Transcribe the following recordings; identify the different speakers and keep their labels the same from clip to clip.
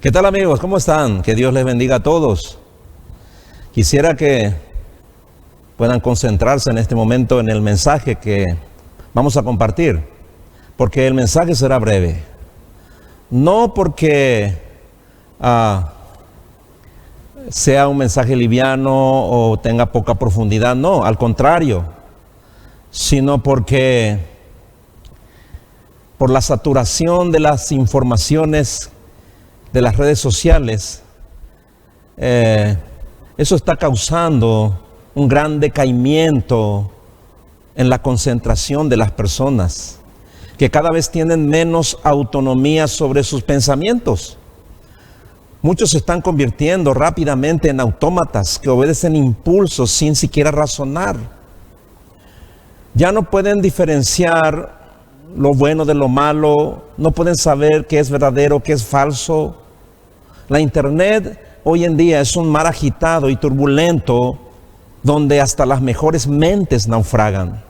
Speaker 1: ¿Qué tal, amigos? ¿Cómo están? Que Dios les bendiga a todos. Quisiera que puedan concentrarse en este momento en el mensaje que vamos a compartir, porque el mensaje será breve. No porque sea un mensaje liviano o tenga poca profundidad, no, al contrario, sino porque por la saturación de las informaciones de las redes sociales, eso está causando un gran decaimiento en la concentración de las personas, que cada vez tienen menos autonomía sobre sus pensamientos. Muchos se están convirtiendo rápidamente en autómatas que obedecen impulsos sin siquiera razonar. Ya no pueden diferenciar lo bueno de lo malo, no pueden saber qué es verdadero, qué es falso. La internet hoy en día es un mar agitado y turbulento donde hasta las mejores mentes naufragan.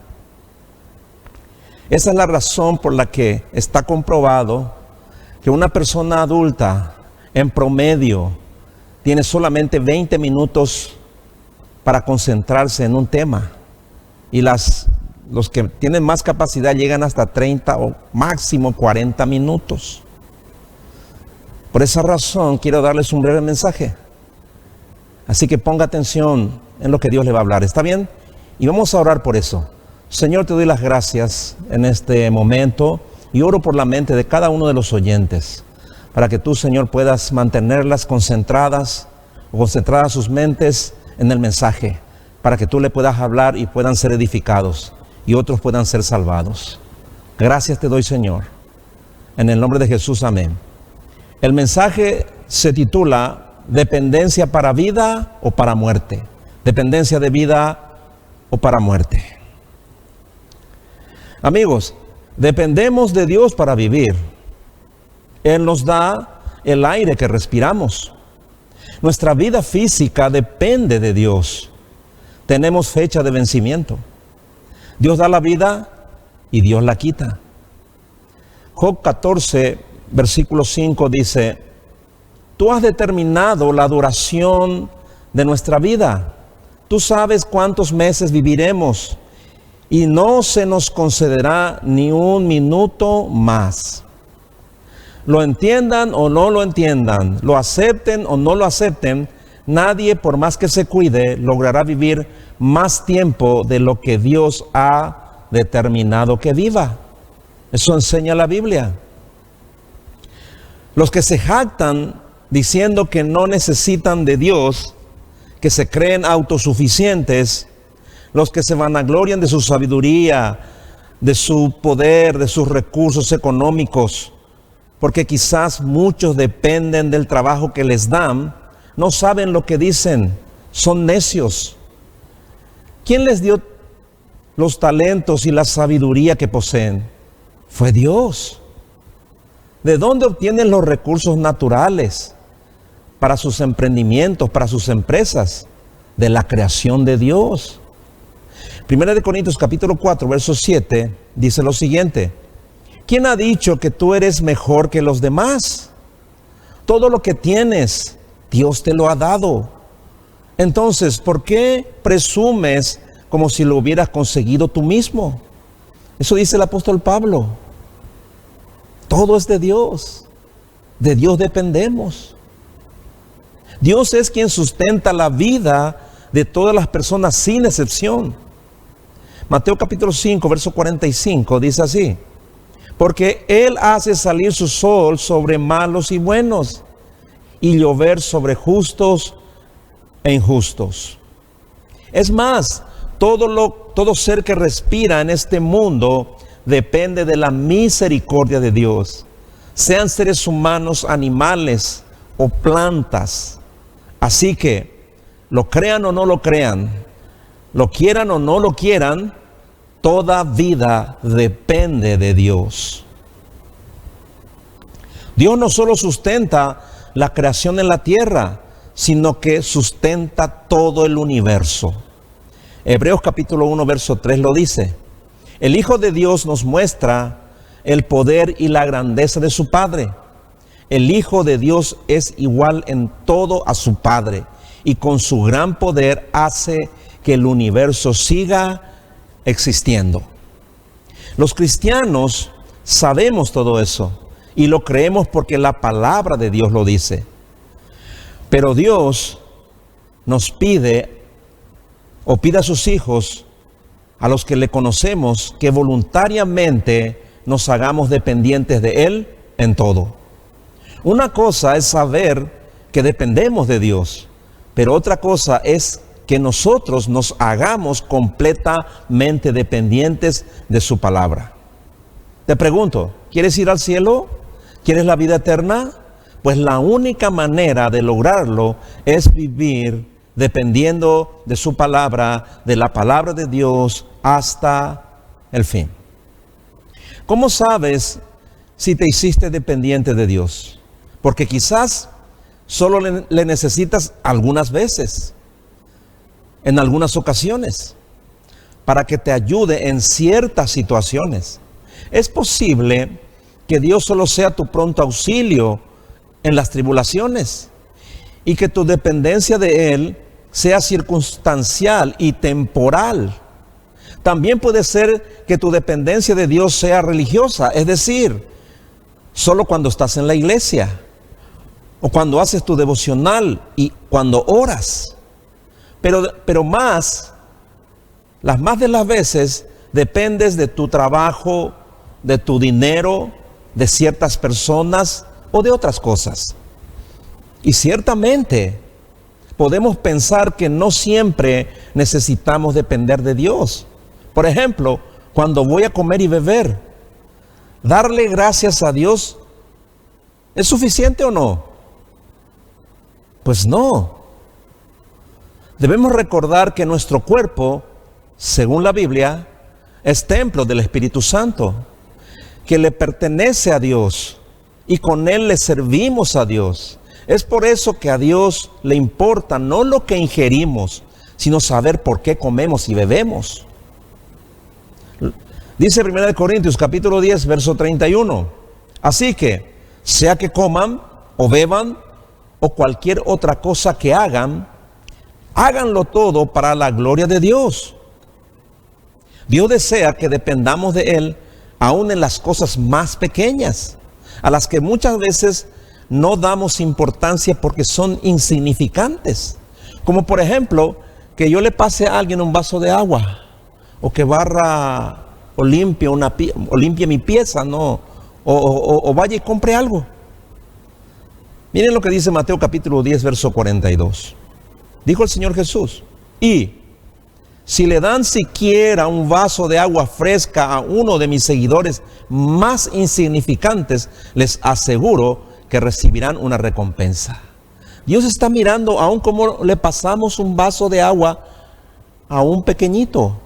Speaker 1: Esa es la razón por la que está comprobado que una persona adulta en promedio tiene solamente 20 minutos para concentrarse en un tema, y los que tienen más capacidad llegan hasta 30 o máximo 40 minutos. Por esa razón quiero darles un breve mensaje. Así que ponga atención en lo que Dios le va a hablar. ¿Está bien? Y vamos a orar por eso. Señor, te doy las gracias en este momento y oro por la mente de cada uno de los oyentes, para que tú, Señor, puedas mantenerlas concentradas o concentradas sus mentes en el mensaje, para que tú le puedas hablar y puedan ser edificados y otros puedan ser salvados. Gracias te doy, Señor. En el nombre de Jesús, amén. El mensaje se titula ¿Dependencia para vida o para muerte? Dependencia de vida o para muerte. Amigos, dependemos de Dios para vivir. Él nos da el aire que respiramos. Nuestra vida física depende de Dios. Tenemos fecha de vencimiento. Dios da la vida y Dios la quita. Job 14, versículo 5 dice: tú has determinado la duración de nuestra vida. Tú sabes cuántos meses viviremos y no se nos concederá ni un minuto más. Lo entiendan o no lo entiendan, lo acepten o no lo acepten, nadie, por más que se cuide, logrará vivir más tiempo de lo que Dios ha determinado que viva. Eso enseña la Biblia. Los que se jactan diciendo que no necesitan de Dios, que se creen autosuficientes, los que se vanaglorian de su sabiduría, de su poder, de sus recursos económicos, porque quizás muchos dependen del trabajo que les dan, no saben lo que dicen, son necios. ¿Quién les dio los talentos y la sabiduría que poseen? Fue Dios. ¿De dónde obtienen los recursos naturales para sus emprendimientos, para sus empresas? De la creación de Dios. Primera de Corintios capítulo 4, verso 7, dice lo siguiente: ¿quién ha dicho que tú eres mejor que los demás? Todo lo que tienes, Dios te lo ha dado. Entonces, ¿por qué presumes como si lo hubieras conseguido tú mismo? Eso dice el apóstol Pablo. Todo es de Dios dependemos. Dios es quien sustenta la vida de todas las personas sin excepción. Mateo capítulo 5, verso 45 dice así: porque Él hace salir su sol sobre malos y buenos, y llover sobre justos e injustos. Es más, todo ser que respira en este mundo depende de la misericordia de Dios, sean seres humanos, animales o plantas. Así que, lo crean o no lo crean, lo quieran o no lo quieran, toda vida depende de Dios. Dios no solo sustenta la creación en la tierra, sino que sustenta todo el universo. Hebreos capítulo 1, verso 3 lo dice: el Hijo de Dios nos muestra el poder y la grandeza de su Padre. El Hijo de Dios es igual en todo a su Padre y con su gran poder hace que el universo siga existiendo. Los cristianos sabemos todo eso y lo creemos porque la palabra de Dios lo dice. Pero Dios nos pide o pide a sus hijos, a los que le conocemos, que voluntariamente nos hagamos dependientes de Él en todo. Una cosa es saber que dependemos de Dios, pero otra cosa es que nosotros nos hagamos completamente dependientes de su palabra. Te pregunto, ¿quieres ir al cielo? ¿Quieres la vida eterna? Pues la única manera de lograrlo es vivir dependiendo de su palabra, de la palabra de Dios hasta el fin. ¿Cómo sabes si te hiciste dependiente de Dios? Porque quizás solo le necesitas algunas veces, en algunas ocasiones, para que te ayude en ciertas situaciones. Es posible que Dios solo sea tu pronto auxilio en las tribulaciones y que tu dependencia de Él sea circunstancial y temporal. También puede ser que tu dependencia de Dios sea religiosa, es decir, solo cuando estás en la iglesia o cuando haces tu devocional y cuando oras. Pero las más de las veces dependes de tu trabajo, de tu dinero, de ciertas personas o de otras cosas. Y ciertamente podemos pensar que no siempre necesitamos depender de Dios. Por ejemplo, cuando voy a comer y beber, darle gracias a Dios, ¿es suficiente o no? Pues no. Debemos recordar que nuestro cuerpo, según la Biblia, es templo del Espíritu Santo, que le pertenece a Dios y con él le servimos a Dios. Es por eso que a Dios le importa no lo que ingerimos, sino saber por qué comemos y bebemos. Dice 1 Corintios capítulo 10, verso 31. Así que, sea que coman o beban o cualquier otra cosa que hagan, háganlo todo para la gloria de Dios. Dios desea que dependamos de Él aún en las cosas más pequeñas, a las que muchas veces no damos importancia porque son insignificantes. Como por ejemplo, que yo le pase a alguien un vaso de agua, o que barra o limpie mi pieza, ¿no? O vaya y compre algo. Miren lo que dice Mateo capítulo 10, verso 42. Dijo el Señor Jesús: y si le dan siquiera un vaso de agua fresca a uno de mis seguidores más insignificantes, les aseguro que recibirán una recompensa. Dios está mirando aún cómo le pasamos un vaso de agua a un pequeñito,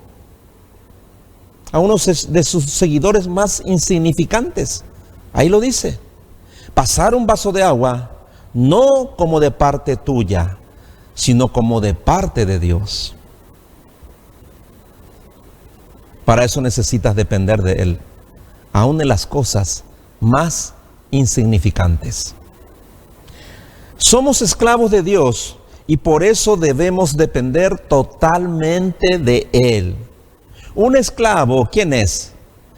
Speaker 1: a uno de sus seguidores más insignificantes. Ahí lo dice. Pasar un vaso de agua no como de parte tuya, sino como de parte de Dios. Para eso necesitas depender de Él, aún en las cosas más insignificantes. Somos esclavos de Dios y por eso debemos depender totalmente de Él. Un esclavo, ¿quién es?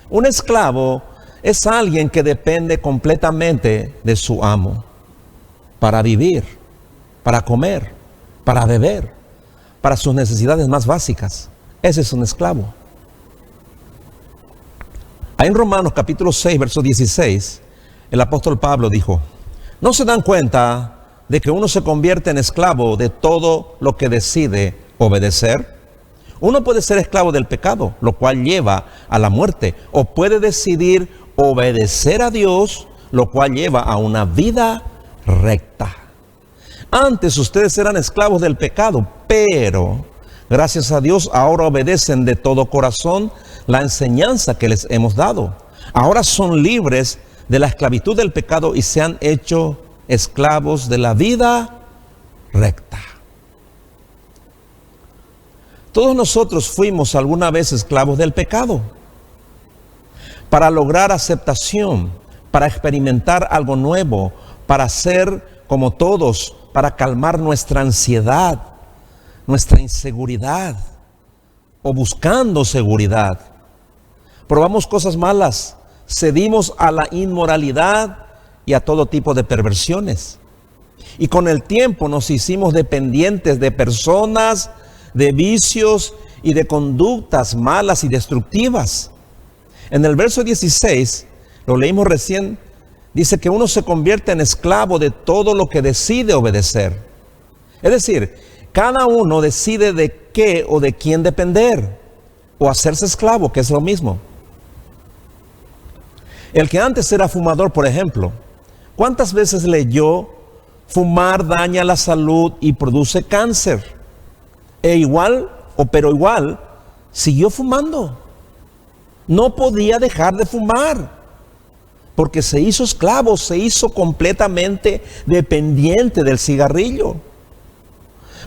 Speaker 1: Un esclavo es alguien que depende completamente de su amo para vivir, para comer, para beber, para sus necesidades más básicas. Ese es un esclavo. Ahí en Romanos capítulo 6, verso 16, el apóstol Pablo dijo: ¿no se dan cuenta de que uno se convierte en esclavo de todo lo que decide obedecer? Uno puede ser esclavo del pecado, lo cual lleva a la muerte, o puede decidir obedecer a Dios, lo cual lleva a una vida recta. Antes ustedes eran esclavos del pecado, pero gracias a Dios ahora obedecen de todo corazón la enseñanza que les hemos dado. Ahora son libres de la esclavitud del pecado y se han hecho esclavos de la vida recta. Todos nosotros fuimos alguna vez esclavos del pecado. Para lograr aceptación, para experimentar algo nuevo, para ser como todos, para calmar nuestra ansiedad, nuestra inseguridad, o buscando seguridad. Probamos cosas malas, cedimos a la inmoralidad y a todo tipo de perversiones. Y con el tiempo nos hicimos dependientes de personas, de vicios y de conductas malas y destructivas. En el verso 16, lo leímos recién, dice que uno se convierte en esclavo de todo lo que decide obedecer. Es decir, cada uno decide de qué o de quién depender, o hacerse esclavo, que es lo mismo. El que antes era fumador, por ejemplo, ¿cuántas veces leyó: fumar daña la salud y produce cáncer? Pero igual, siguió fumando. No podía dejar de fumar, porque se hizo esclavo, se hizo completamente dependiente del cigarrillo.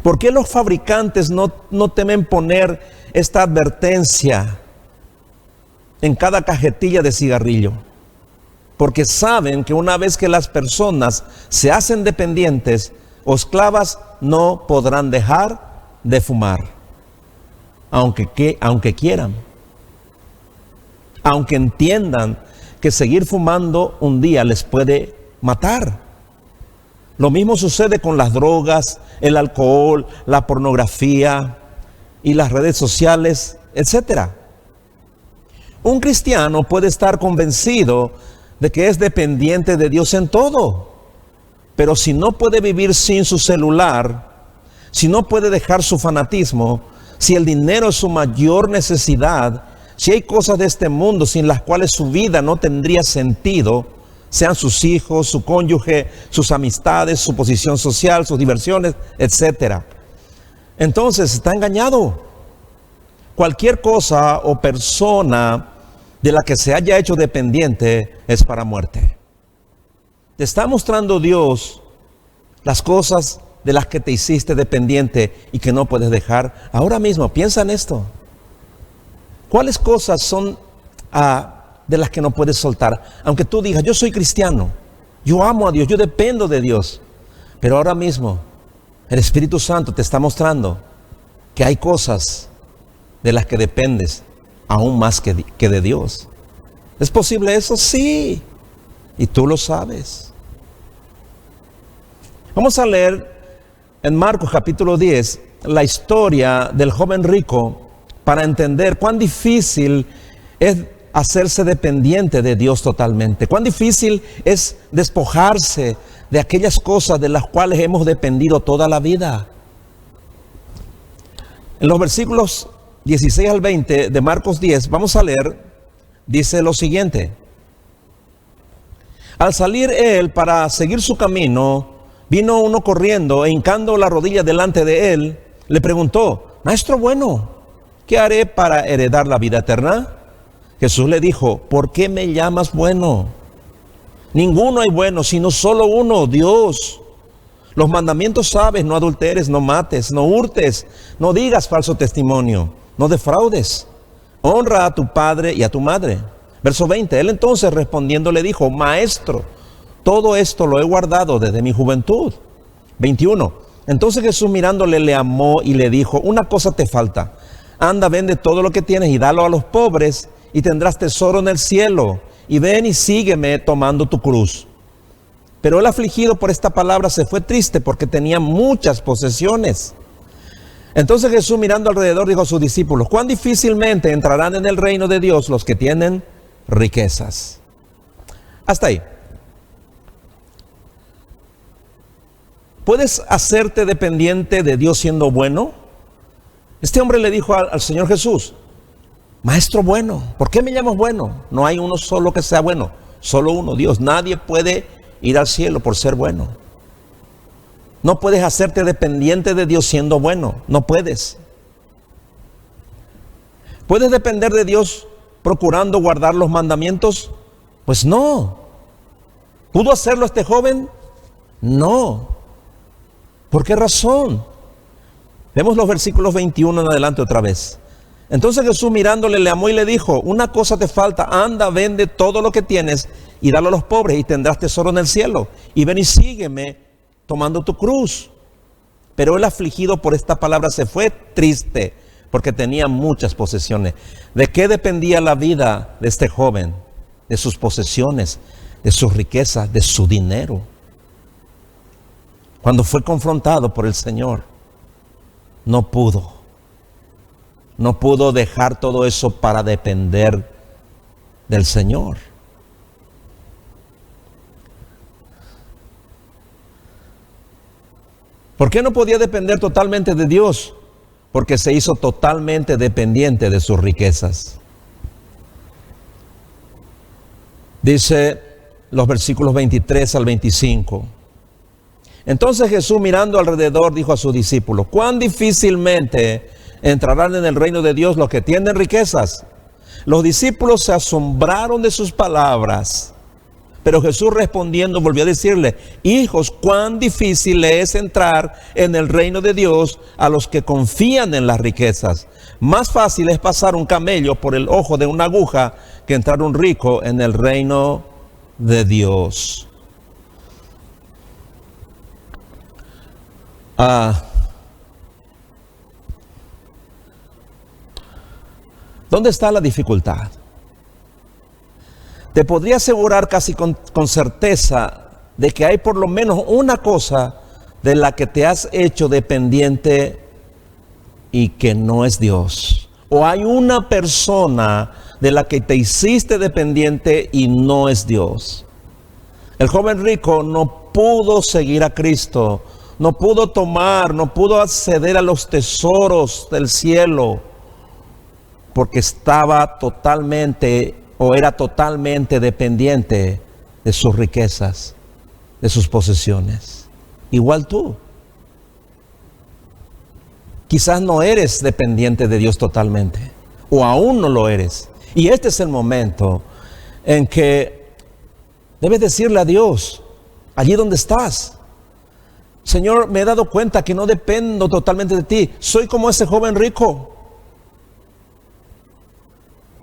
Speaker 1: ¿Por qué los fabricantes no temen poner esta advertencia en cada cajetilla de cigarrillo? Porque saben que una vez que las personas se hacen dependientes o esclavas, no podrán dejar de fumar, aunque quieran, aunque entiendan que seguir fumando un día les puede matar. Lo mismo sucede con las drogas, el alcohol, la pornografía y las redes sociales, etc. Un cristiano puede estar convencido de que es dependiente de Dios en todo, pero si no puede vivir sin su celular, si no puede dejar su fanatismo, si el dinero es su mayor necesidad, si hay cosas de este mundo sin las cuales su vida no tendría sentido, sean sus hijos, su cónyuge, sus amistades, su posición social, sus diversiones, etc., entonces está engañado. Cualquier cosa o persona de la que se haya hecho dependiente es para muerte. Te está mostrando Dios las cosas de las que te hiciste dependiente y que no puedes dejar. Ahora mismo, piensa en esto. ¿Cuáles cosas son de las que no puedes soltar? Aunque tú digas: yo soy cristiano, yo amo a Dios, yo dependo de Dios. Pero ahora mismo, el Espíritu Santo te está mostrando que hay cosas de las que dependes aún más que de Dios. ¿Es posible eso? Sí. Y tú lo sabes. Vamos a leer en Marcos capítulo 10 la historia del joven rico para entender cuán difícil es hacerse dependiente de Dios totalmente. Cuán difícil es despojarse de aquellas cosas de las cuales hemos dependido toda la vida. En los versículos 16 al 20 de Marcos 10, vamos a leer, dice lo siguiente: al salir él para seguir su camino, vino uno corriendo e hincando la rodilla delante de él, le preguntó: Maestro bueno, ¿qué haré para heredar la vida eterna? Jesús le dijo: ¿por qué me llamas bueno? Ninguno hay bueno, sino solo uno, Dios. Los mandamientos sabes: no adulteres, no mates, no hurtes, no digas falso testimonio, no defraudes, honra a tu padre y a tu madre. Verso 20, él entonces respondiendo le dijo: Maestro, todo esto lo he guardado desde mi juventud. 21, entonces Jesús mirándole le amó y le dijo: una cosa te falta, anda, vende todo lo que tienes y dalo a los pobres y tendrás tesoro en el cielo, y ven y sígueme tomando tu cruz. Pero el afligido por esta palabra se fue triste porque tenía muchas posesiones. Entonces Jesús mirando alrededor dijo a sus discípulos: cuán difícilmente entrarán en el reino de Dios los que tienen riquezas. Hasta ahí. ¿Puedes hacerte dependiente de Dios siendo bueno? Este hombre le dijo al Señor Jesús: Maestro bueno, ¿por qué me llamas bueno? No hay uno solo que sea bueno, solo uno, Dios. Nadie puede ir al cielo por ser bueno. No puedes hacerte dependiente de Dios siendo bueno, no puedes. ¿Puedes depender de Dios procurando guardar los mandamientos? Pues no. ¿Pudo hacerlo este joven? No. ¿Por qué razón? Vemos los versículos 21 en adelante otra vez. Entonces Jesús mirándole le amó y le dijo: una cosa te falta, anda, vende todo lo que tienes y dalo a los pobres y tendrás tesoro en el cielo. Y ven y sígueme tomando tu cruz. Pero el afligido por esta palabra se fue triste, porque tenía muchas posesiones. ¿De qué dependía la vida de este joven? De sus posesiones, de sus riquezas, de su dinero. Cuando fue confrontado por el Señor, no pudo dejar todo eso para depender del Señor. ¿Por qué no podía depender totalmente de Dios? Porque se hizo totalmente dependiente de sus riquezas. Dice los versículos 23 al 25. Entonces Jesús, mirando alrededor, dijo a sus discípulos: ¿cuán difícilmente entrarán en el reino de Dios los que tienen riquezas? Los discípulos se asombraron de sus palabras. Pero Jesús respondiendo volvió a decirle: hijos, cuán difícil es entrar en el reino de Dios a los que confían en las riquezas. Más fácil es pasar un camello por el ojo de una aguja que entrar un rico en el reino de Dios. ¿Dónde está la dificultad? Te podría asegurar casi con certeza de que hay por lo menos una cosa de la que te has hecho dependiente y que no es Dios. O hay una persona de la que te hiciste dependiente y no es Dios. El joven rico no pudo seguir a Cristo, no pudo acceder a los tesoros del cielo, porque estaba totalmente era totalmente dependiente de sus riquezas, de sus posesiones. Igual tú. Quizás no eres dependiente de Dios totalmente, o aún no lo eres. Y este es el momento en que debes decirle a Dios, allí donde estás: Señor, me he dado cuenta que no dependo totalmente de ti. Soy como ese joven rico,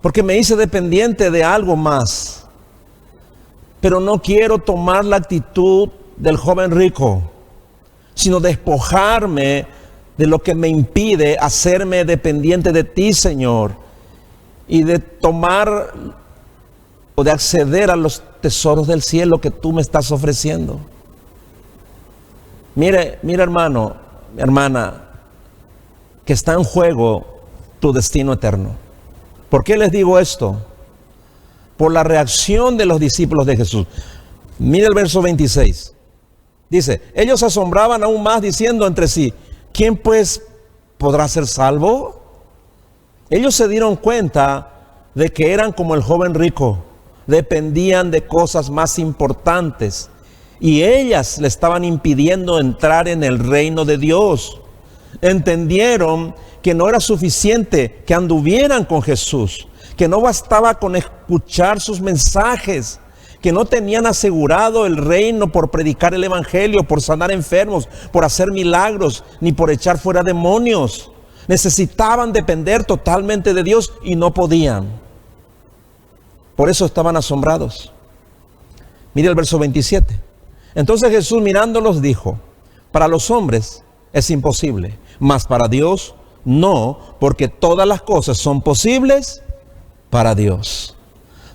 Speaker 1: porque me hice dependiente de algo más. Pero no quiero tomar la actitud del joven rico, sino despojarme de lo que me impide hacerme dependiente de ti, Señor, y de tomar o de acceder a los tesoros del cielo que tú me estás ofreciendo. Mire, hermano, hermana, que está en juego tu destino eterno. ¿Por qué les digo esto? Por la reacción de los discípulos de Jesús. Mira el verso 26. Dice: ellos se asombraban aún más, diciendo entre sí: ¿quién pues podrá ser salvo? Ellos se dieron cuenta de que eran como el joven rico, dependían de cosas más importantes, y ellas le estaban impidiendo entrar en el reino de Dios. Entendieron que no era suficiente que anduvieran con Jesús, que no bastaba con escuchar sus mensajes, que no tenían asegurado el reino por predicar el evangelio, por sanar enfermos, por hacer milagros, ni por echar fuera demonios. Necesitaban depender totalmente de Dios y no podían. Por eso estaban asombrados. Mire el verso 27. Entonces Jesús, mirándolos, dijo: para los hombres es imposible, mas para Dios no, porque todas las cosas son posibles para Dios.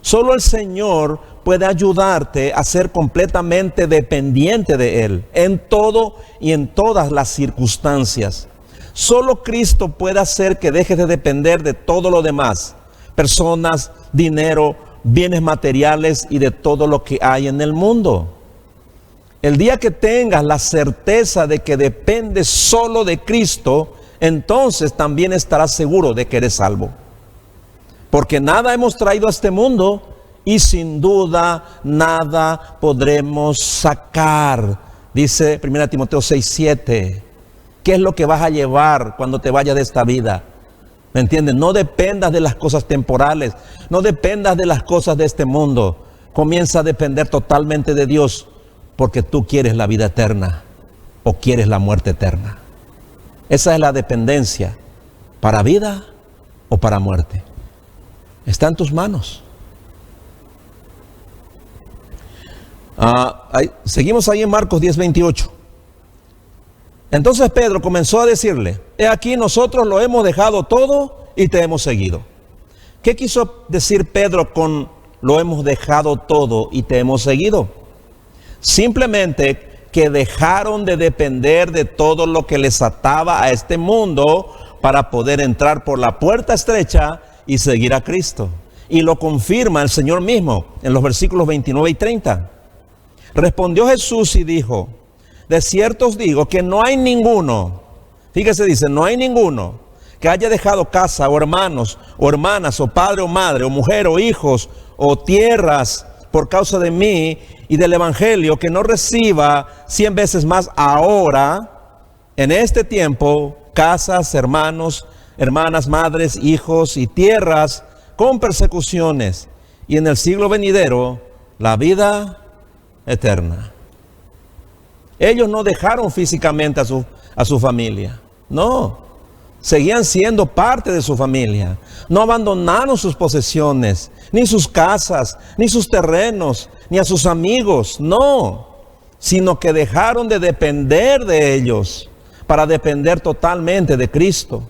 Speaker 1: Solo el Señor puede ayudarte a ser completamente dependiente de Él, en todo y en todas las circunstancias. Solo Cristo puede hacer que dejes de depender de todo lo demás: personas, dinero, bienes materiales y de todo lo que hay en el mundo. El día que tengas la certeza de que dependes solo de Cristo, entonces también estarás seguro de que eres salvo. Porque nada hemos traído a este mundo y sin duda nada podremos sacar. Dice 1 Timoteo 6:7. ¿Qué es lo que vas a llevar cuando te vayas de esta vida? ¿Me entiendes? No dependas de las cosas temporales, no dependas de las cosas de este mundo. Comienza a depender totalmente de Dios, porque tú quieres la vida eterna o quieres la muerte eterna. Esa es la dependencia, para vida o para muerte. Está en tus manos. Seguimos ahí en Marcos 10:28. Entonces Pedro comenzó a decirle: he aquí, nosotros lo hemos dejado todo y te hemos seguido. ¿Qué quiso decir Pedro con lo hemos dejado todo y te hemos seguido? Simplemente que dejaron de depender de todo lo que les ataba a este mundo para poder entrar por la puerta estrecha y seguir a Cristo. Y lo confirma el Señor mismo en los versículos 29 y 30. Respondió Jesús y dijo: de cierto os digo que no hay ninguno, fíjese, dice, no hay ninguno que haya dejado casa o hermanos o hermanas o padre o madre o mujer o hijos o tierras por causa de mí y del evangelio, que no reciba 100 veces más ahora, en este tiempo, casas, hermanos, hermanas, madres, hijos y tierras con persecuciones, y en el siglo venidero la vida eterna. Ellos no dejaron físicamente a su familia, no, seguían siendo parte de su familia. No abandonaron sus posesiones, ni sus casas, ni sus terrenos, ni a sus amigos, no, sino que dejaron de depender de ellos para depender totalmente de Cristo.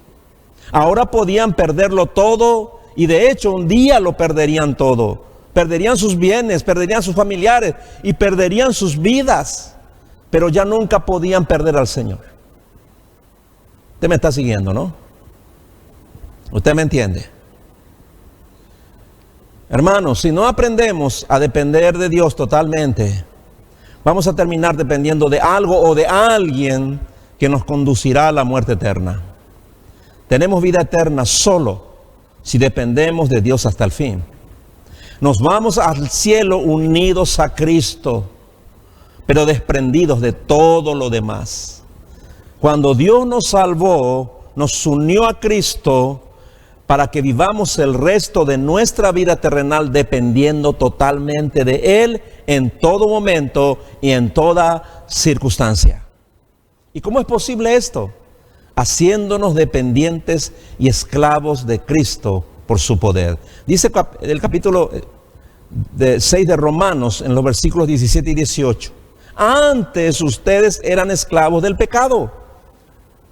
Speaker 1: Ahora podían perderlo todo, y de hecho un día lo perderían todo. Perderían sus bienes, perderían sus familiares y perderían sus vidas, pero ya nunca podían perder al Señor. Usted me está siguiendo, ¿no? Usted me entiende. Hermanos, si no aprendemos a depender de Dios totalmente, vamos a terminar dependiendo de algo o de alguien que nos conducirá a la muerte eterna. Tenemos vida eterna solo si dependemos de Dios hasta el fin. Nos vamos al cielo unidos a Cristo, pero desprendidos de todo lo demás. Cuando Dios nos salvó, nos unió a Cristo para que vivamos el resto de nuestra vida terrenal dependiendo totalmente de Él en todo momento y en toda circunstancia. ¿Y cómo es posible esto? Haciéndonos dependientes y esclavos de Cristo por su poder. Dice el capítulo 6 de Romanos, en los versículos 17 y 18. Antes ustedes eran esclavos del pecado,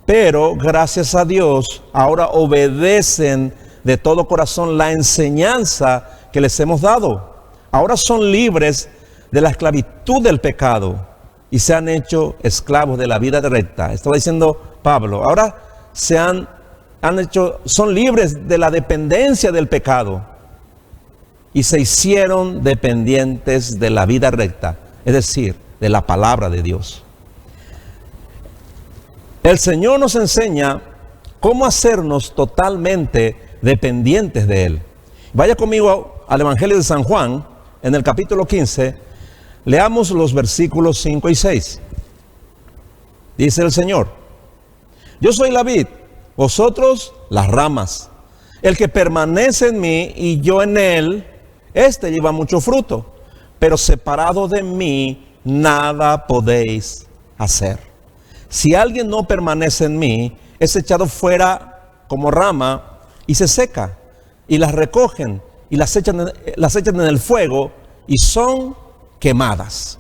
Speaker 1: pero gracias a Dios ahora obedecen de todo corazón la enseñanza que les hemos dado. Ahora son libres de la esclavitud del pecado y se han hecho esclavos de la vida recta. Estaba diciendo Pablo, ahora son libres de la dependencia del pecado y se hicieron dependientes de la vida recta, es decir, de la palabra de Dios. El Señor nos enseña cómo hacernos totalmente dependientes de Él. Vaya conmigo al Evangelio de San Juan, en el capítulo 15, leamos los versículos 5 y 6. Dice el Señor: yo soy la vid, vosotros las ramas. El que permanece en mí y yo en él, este lleva mucho fruto, pero separado de mí nada podéis hacer. Si alguien no permanece en mí, es echado fuera como rama y se seca, y las recogen y las echan en el fuego y son quemadas.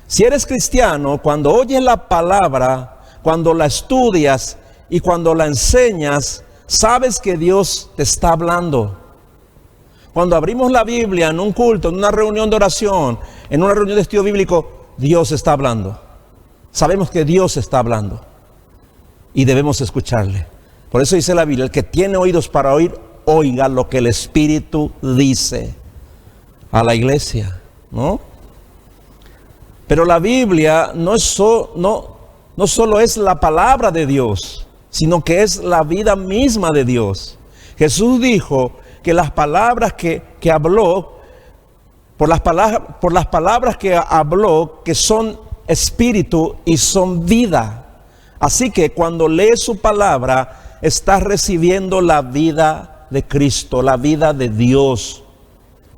Speaker 1: Si eres cristiano, cuando oyes la palabra, cuando la estudias y cuando la enseñas, sabes que Dios te está hablando. Cuando abrimos la Biblia en un culto, en una reunión de oración, en una reunión de estudio bíblico, Dios está hablando. Sabemos que Dios está hablando y debemos escucharle. Por eso dice la Biblia: el que tiene oídos para oír, oiga lo que el Espíritu dice a la iglesia, ¿no? Pero la Biblia no solo es la palabra de Dios, sino que es la vida misma de Dios. Jesús dijo que las palabras que habló, por las palabras que habló, que son espíritu y son vida. Así que cuando lees su palabra, estás recibiendo la vida de Cristo, la vida de Dios.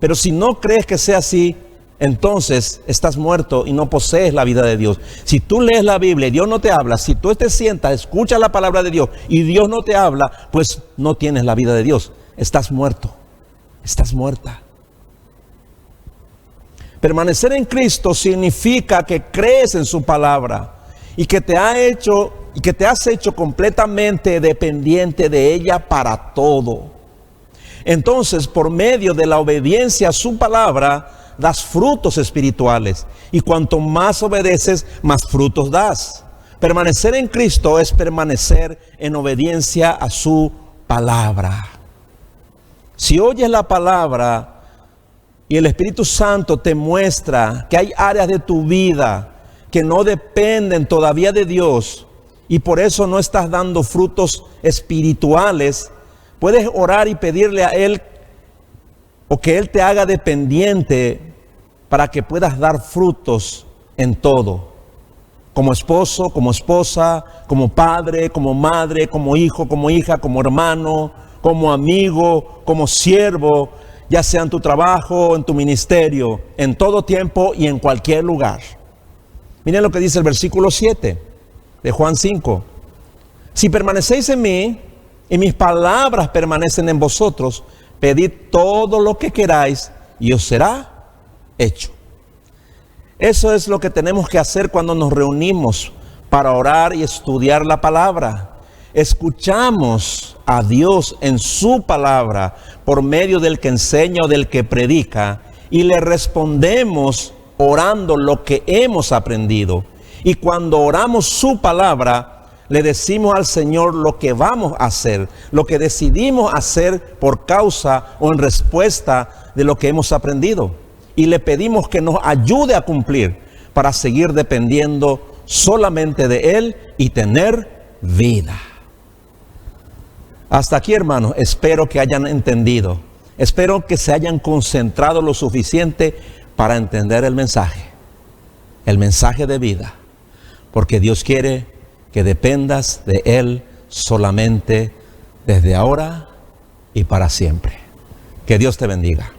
Speaker 1: Pero si no crees que sea así, entonces estás muerto y no posees la vida de Dios. Si tú lees la Biblia y Dios no te habla, si tú te sientas, escuchas la palabra de Dios y Dios no te habla, pues no tienes la vida de Dios. Estás muerto, estás muerta. Permanecer en Cristo significa que crees en su palabra y que te has hecho completamente dependiente de ella para todo. Entonces, por medio de la obediencia a su palabra, das frutos espirituales. Y cuanto más obedeces, más frutos das. Permanecer en Cristo es permanecer en obediencia a su palabra. Si oyes la palabra y el Espíritu Santo te muestra que hay áreas de tu vida que no dependen todavía de Dios y por eso no estás dando frutos espirituales, puedes orar y pedirle a Él o que Él te haga dependiente para que puedas dar frutos en todo. Como esposo, como esposa, como padre, como madre, como hijo, como hija, como hermano, como amigo, como siervo, ya sea en tu trabajo, en tu ministerio, en todo tiempo y en cualquier lugar. Miren lo que dice el versículo 7 de Juan 5. Si permanecéis en mí y mis palabras permanecen en vosotros, pedid todo lo que queráis y os será hecho. Eso es lo que tenemos que hacer cuando nos reunimos para orar y estudiar la palabra. Escuchamos a Dios en su palabra por medio del que enseña o del que predica y le respondemos orando lo que hemos aprendido. Y cuando oramos su palabra, le decimos al Señor lo que vamos a hacer, lo que decidimos hacer por causa o en respuesta de lo que hemos aprendido. Y le pedimos que nos ayude a cumplir para seguir dependiendo solamente de Él y tener vida. Hasta aquí, hermanos, espero que hayan entendido. Espero que se hayan concentrado lo suficiente para entender el mensaje de vida. Porque Dios quiere que dependas de Él solamente desde ahora y para siempre. Que Dios te bendiga.